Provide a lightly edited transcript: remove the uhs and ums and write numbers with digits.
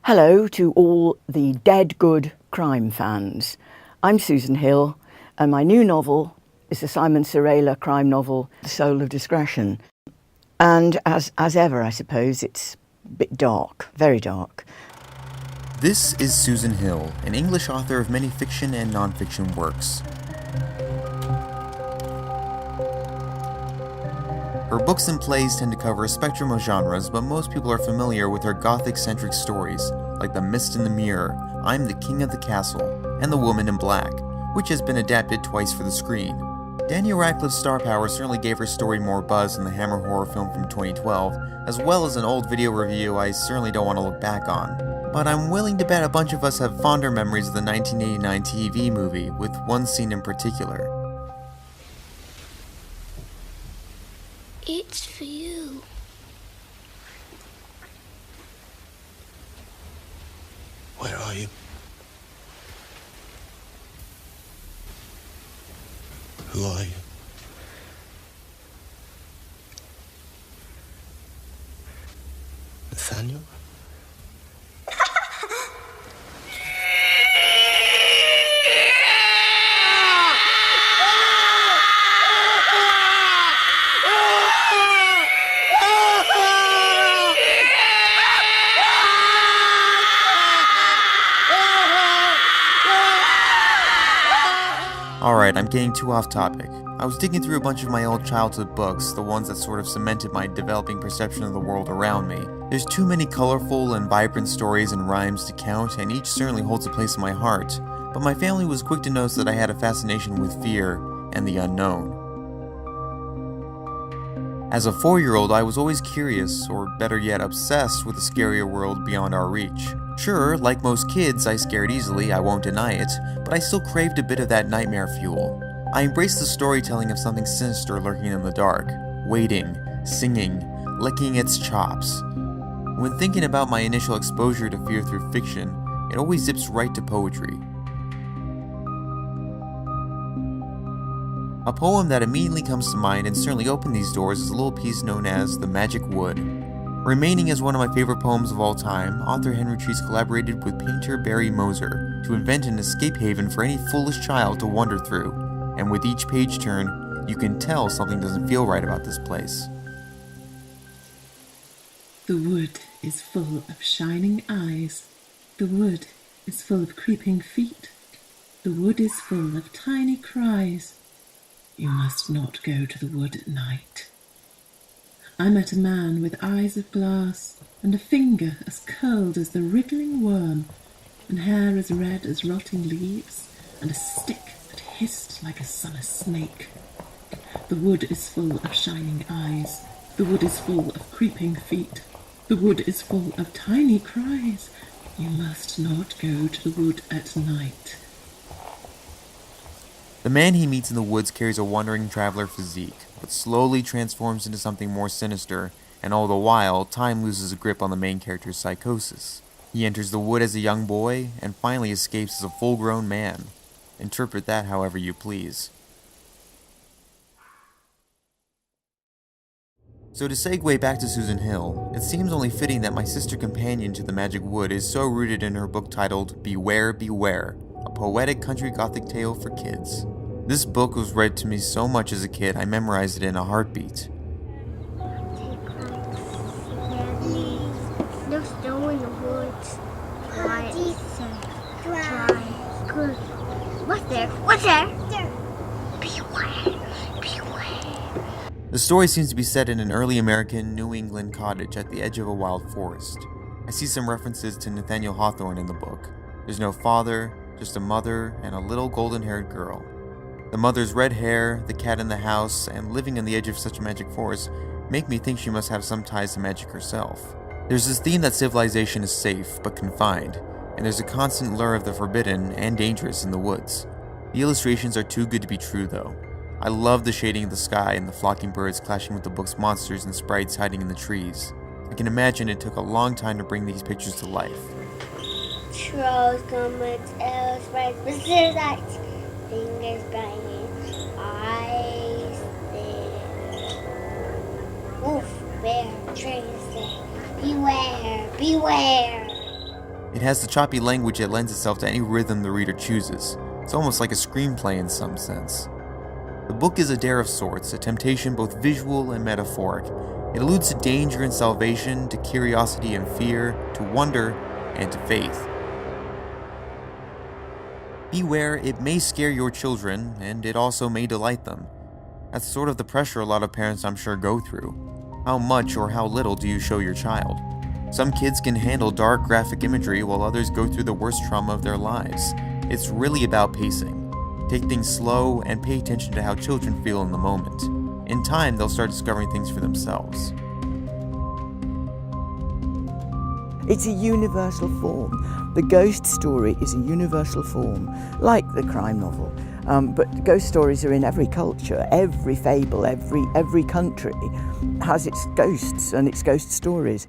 Hello to all the dead good crime fans. I'm Susan Hill, and my new novel is the Simon Serrela crime novel, The Soul of Discretion. And as ever, I suppose, it's a bit dark, very dark. This is Susan Hill, an English author of many fiction and non-fiction works. Her books and plays tend to cover a spectrum of genres, but most people are familiar with her gothic-centric stories, like The Mist in the Mirror, I'm the King of the Castle, and The Woman in Black, which has been adapted twice for the screen. Daniel Radcliffe's star power certainly gave her story more buzz in the Hammer horror film from 2012, as well as an old video review I certainly don't want to look back on. But I'm willing to bet a bunch of us have fonder memories of the 1989 TV movie, with one scene in particular. It's for you. Where are you? Who are you? Nathaniel? Alright, I'm getting too off topic. I was digging through a bunch of my old childhood books, the ones that sort of cemented my developing perception of the world around me. There's too many colorful and vibrant stories and rhymes to count, and each certainly holds a place in my heart, but my family was quick to notice that I had a fascination with fear and the unknown. As a 4-year-old, I was always curious, or better yet, obsessed with a scarier world beyond our reach. Sure, like most kids, I scared easily, I won't deny it, but I still craved a bit of that nightmare fuel. I embraced the storytelling of something sinister lurking in the dark, waiting, singing, licking its chops. When thinking about my initial exposure to fear through fiction, it always zips right to poetry. A poem that immediately comes to mind and certainly opened these doors is a little piece known as The Magic Wood. Remaining as one of my favorite poems of all time, author Henry Treece collaborated with painter Barry Moser to invent an escape haven for any foolish child to wander through, and with each page turn, you can tell something doesn't feel right about this place. The wood is full of shining eyes. The wood is full of creeping feet. The wood is full of tiny cries. You must not go to the wood at night. I met a man with eyes of glass, and a finger as curled as the wriggling worm, and hair as red as rotting leaves, and a stick that hissed like a summer snake. The wood is full of shining eyes. The wood is full of creeping feet. The wood is full of tiny cries. You must not go to the wood at night. The man he meets in the woods carries a wandering traveler physique, but slowly transforms into something more sinister, and all the while, time loses a grip on the main character's psychosis. He enters the wood as a young boy, and finally escapes as a full-grown man. Interpret that however you please. So to segue back to Susan Hill, it seems only fitting that my sister companion to The Magic Wood is so rooted in her book titled Beware, Beware, a poetic country gothic tale for kids. This book was read to me so much as a kid, I memorized it in a heartbeat. No snow in the woods. Dry. Good. What's there? What's there? Beware. Beware. The story seems to be set in an early American New England cottage at the edge of a wild forest. I see some references to Nathaniel Hawthorne in the book. There's no father, just a mother and a little golden-haired girl. The mother's red hair, the cat in the house, and living on the edge of such a magic forest make me think she must have some ties to magic herself. There's this theme that civilization is safe, but confined, and there's a constant lure of the forbidden and dangerous in the woods. The illustrations are too good to be true, though. I love the shading of the sky and the flocking birds clashing with the book's monsters and sprites hiding in the trees. I can imagine it took a long time to bring these pictures to life. Trolls, goblins, elves, sprites, wizards, lights, fingers biting, eyes there. Wolf, bear, tracer, beware, beware. It has the choppy language that lends itself to any rhythm the reader chooses. It's almost like a screenplay in some sense. The book is a dare of sorts, a temptation both visual and metaphoric. It alludes to danger and salvation, to curiosity and fear, to wonder, and to faith. Beware, it may scare your children, and it also may delight them. That's sort of the pressure a lot of parents, I'm sure, go through. How much or how little do you show your child? Some kids can handle dark, graphic imagery, while others go through the worst trauma of their lives. It's really about pacing. Take things slow and pay attention to how children feel in the moment. In time, they'll start discovering things for themselves. It's a universal form. The ghost story is a universal form, like the crime novel. But ghost stories are in every culture, every fable, every country has its ghosts and its ghost stories.